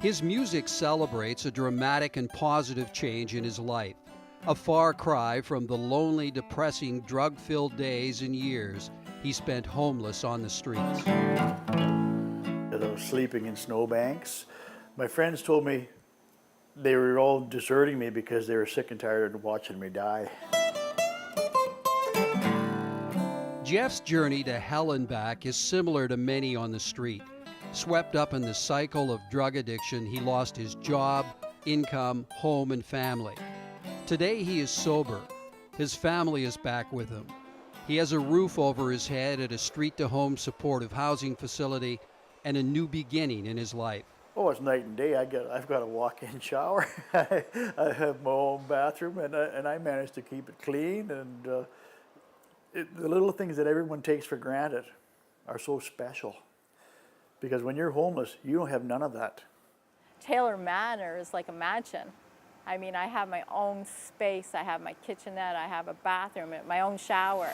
His music celebrates a dramatic and positive change in his life, a far cry from the lonely, depressing, drug-filled days and years he spent homeless on the streets. I was sleeping in snowbanks. My friends told me they were all deserting me because they were sick and tired of watching me die. Jeff's journey to hell and back is similar to many on the street. Swept up in the cycle of drug addiction, he lost his job, income, home, and family. Today he is sober. His family is back with him. He has a roof over his head at a street-to-home supportive housing facility and a new beginning in his life. Oh, it's night and day. I've got a walk-in shower. I have my own bathroom, and I manage to keep it clean. And the little things that everyone takes for granted are so special. Because when you're homeless, you don't have none of that. Taylor Manor is like a mansion. I mean, I have my own space. I have my kitchenette. I have a bathroom, my own shower.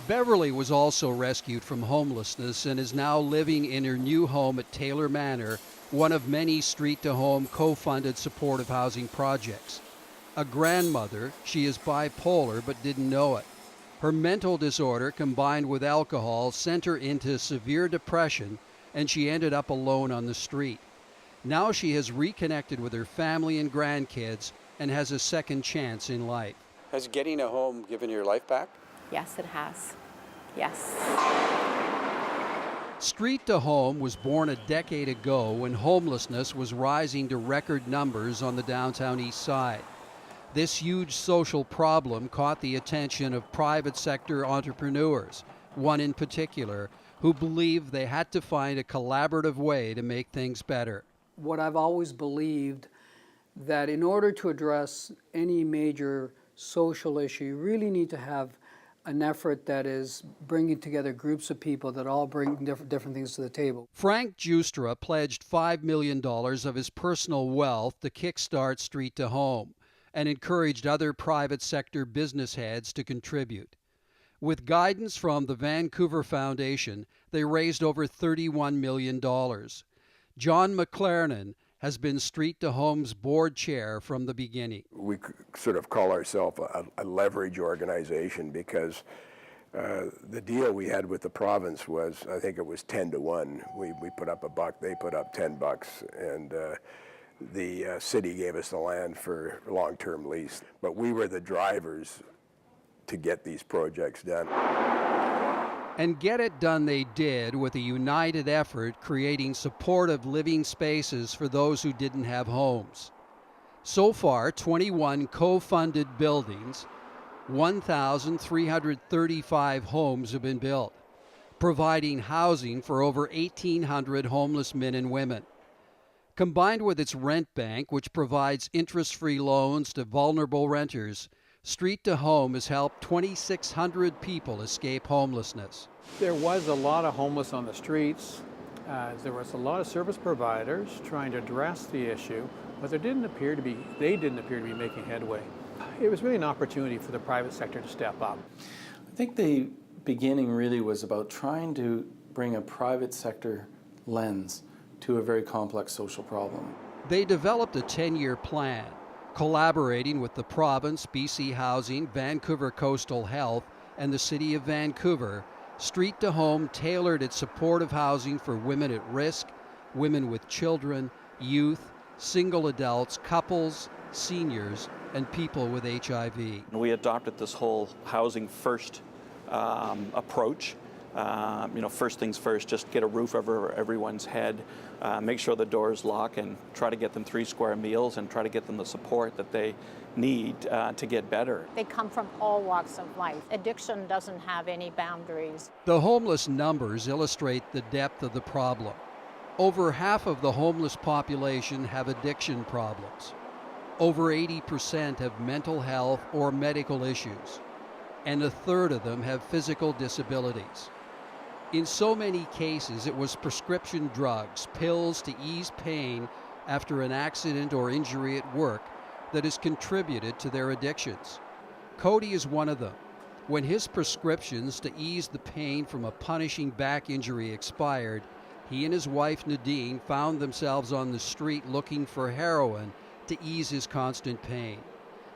Beverly was also rescued from homelessness and is now living in her new home at Taylor Manor, one of many street-to-home co-funded supportive housing projects. A grandmother, she is bipolar but didn't know it. Her mental disorder combined with alcohol sent her into severe depression, and she ended up alone on the street. Now she has reconnected with her family and grandkids and has a second chance in life. Has getting a home given your life back? Yes, it has. Yes. Street to Home was born a decade ago when homelessness was rising to record numbers on the downtown east side. This huge social problem caught the attention of private sector entrepreneurs, one in particular, who believed they had to find a collaborative way to make things better. What I've always believed, that in order to address any major social issue, you really need to have an effort that is bringing together groups of people that all bring different things to the table. Frank Justra pledged $5 million of his personal wealth to kickstart Street to Home, and encouraged other private sector business heads to contribute. With guidance from the Vancouver Foundation, they raised over $31 million. John McLernon has been Street to Home's board chair from the beginning. We sort of call ourselves a leverage organization because the deal we had with the province was, I think it was 10 to 1. We put up $1, they put up $10, and the city gave us the land for long-term lease. But we were the drivers to get these projects done. And get it done they did with a united effort creating supportive living spaces for those who didn't have homes. So far, 21 co-funded buildings, 1,335 homes have been built, providing housing for over 1,800 homeless men and women. Combined with its rent bank, which provides interest-free loans to vulnerable renters, Street to Home has helped 2,600 people escape homelessness. There was a lot of homeless on the streets. There was a lot of service providers trying to address the issue, but they didn't appear to be making headway. It was really an opportunity for the private sector to step up. I think the beginning really was about trying to bring a private sector lens to a very complex social problem. They developed a 10-year plan, collaborating with the province, BC Housing, Vancouver Coastal Health, and the City of Vancouver. Street to Home tailored its supportive housing for women at risk, women with children, youth, single adults, couples, seniors, and people with HIV. We adopted this whole housing first approach. First things first, just get a roof over everyone's head, make sure the doors lock, and try to get them 3 square meals and try to get them the support that they need to get better. They come from all walks of life. Addiction doesn't have any boundaries. The homeless numbers illustrate the depth of the problem. Over half of the homeless population have addiction problems. Over 80% have mental health or medical issues, and a third of them have physical disabilities. In so many cases, it was prescription drugs, pills to ease pain after an accident or injury at work that has contributed to their addictions. Cody is one of them. When his prescriptions to ease the pain from a punishing back injury expired, He and his wife Nadine found themselves on the street looking for heroin to ease his constant pain.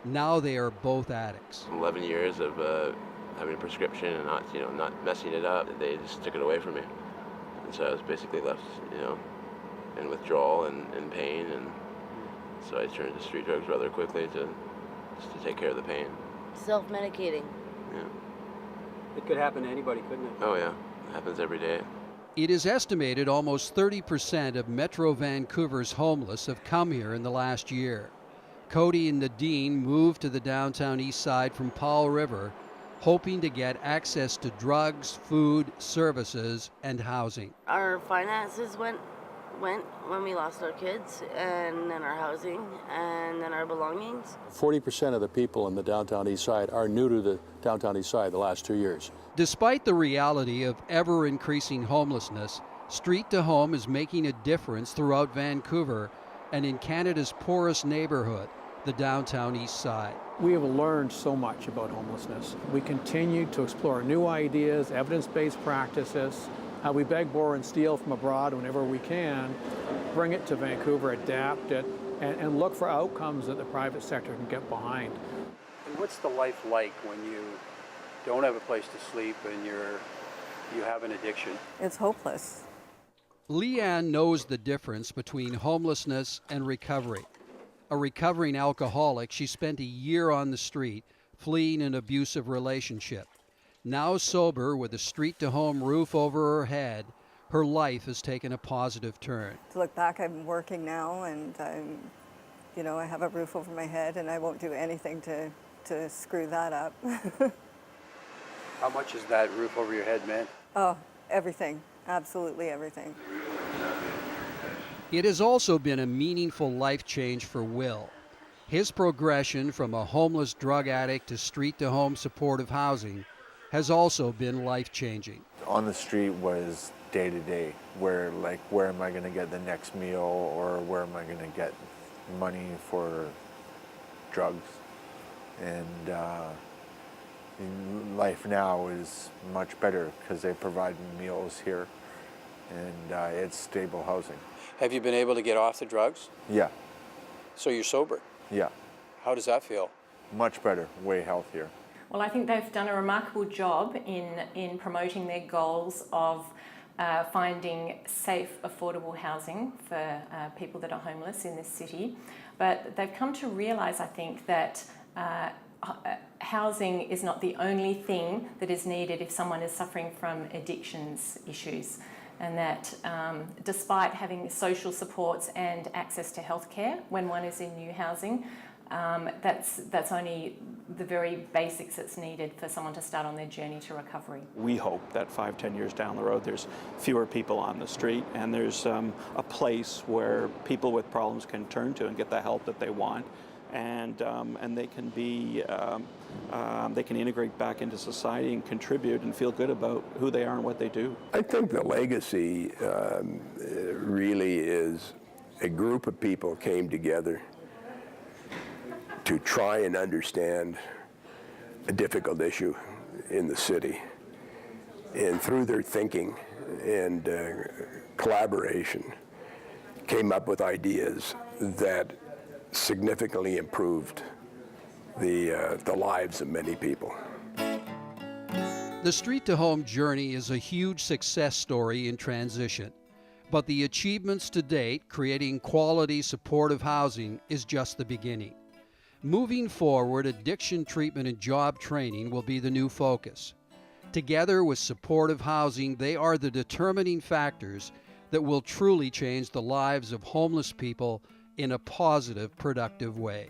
Now they are both addicts. 11 years of having a prescription and not messing it up. They just took it away from me. And so I was basically left, in withdrawal and pain. And so I turned to street drugs rather quickly just to take care of the pain. Self-medicating. Yeah. It could happen to anybody, couldn't it? Oh yeah, it happens every day. It is estimated almost 30% of Metro Vancouver's homeless have come here in the last year. Cody and Nadine moved to the downtown east side from Powell River, hoping to get access to drugs, food, services, and housing. Our finances went when we lost our kids, and then our housing, and then our belongings. 40% of the people in the downtown east side are new to the downtown east side the last 2 years. Despite the reality of ever-increasing homelessness, Street to Home is making a difference throughout Vancouver and in Canada's poorest neighborhood, the downtown east side. We have learned so much about homelessness. We continue to explore new ideas, evidence-based practices. We beg, borrow, and steal from abroad whenever we can, bring it to Vancouver, adapt it, and look for outcomes that the private sector can get behind. And what's the life like when you don't have a place to sleep and you have an addiction? It's hopeless. Leanne knows the difference between homelessness and recovery. A recovering alcoholic, she spent a year on the street, fleeing an abusive relationship. Now sober, with a street-to-home roof over her head, her life has taken a positive turn. To look back, I'm working now, and I have a roof over my head, and I won't do anything to screw that up. How much has that roof over your head meant? Oh, everything. Absolutely everything. It has also been a meaningful life change for Will. His progression from a homeless drug addict to street-to-home supportive housing has also been life-changing. On the street was day to day, where am I going to get the next meal, or where am I going to get money for drugs? And life now is much better because they provide me meals here, and it's stable housing. Have you been able to get off the drugs? Yeah. So you're sober? Yeah. How does that feel? Much better, way healthier. Well, I think they've done a remarkable job in promoting their goals of finding safe, affordable housing for people that are homeless in this city. But they've come to realise, I think, that housing is not the only thing that is needed if someone is suffering from addictions issues. And that despite having social supports and access to healthcare when one is in new housing, that's only the very basics that's needed for someone to start on their journey to recovery. We hope that 5-10 years down the road there's fewer people on the street and there's a place where people with problems can turn to and get the help that they want, and they can be they can integrate back into society and contribute and feel good about who they are and what they do. I think the legacy really is a group of people came together to try and understand a difficult issue in the city. And through their thinking and collaboration, came up with ideas that significantly improved the lives of many people. The Street to Home journey is a huge success story in transition, but the achievements to date, creating quality supportive housing, is just the beginning. Moving forward, addiction treatment and job training will be the new focus. Together with supportive housing, they are the determining factors that will truly change the lives of homeless people in a positive, productive way.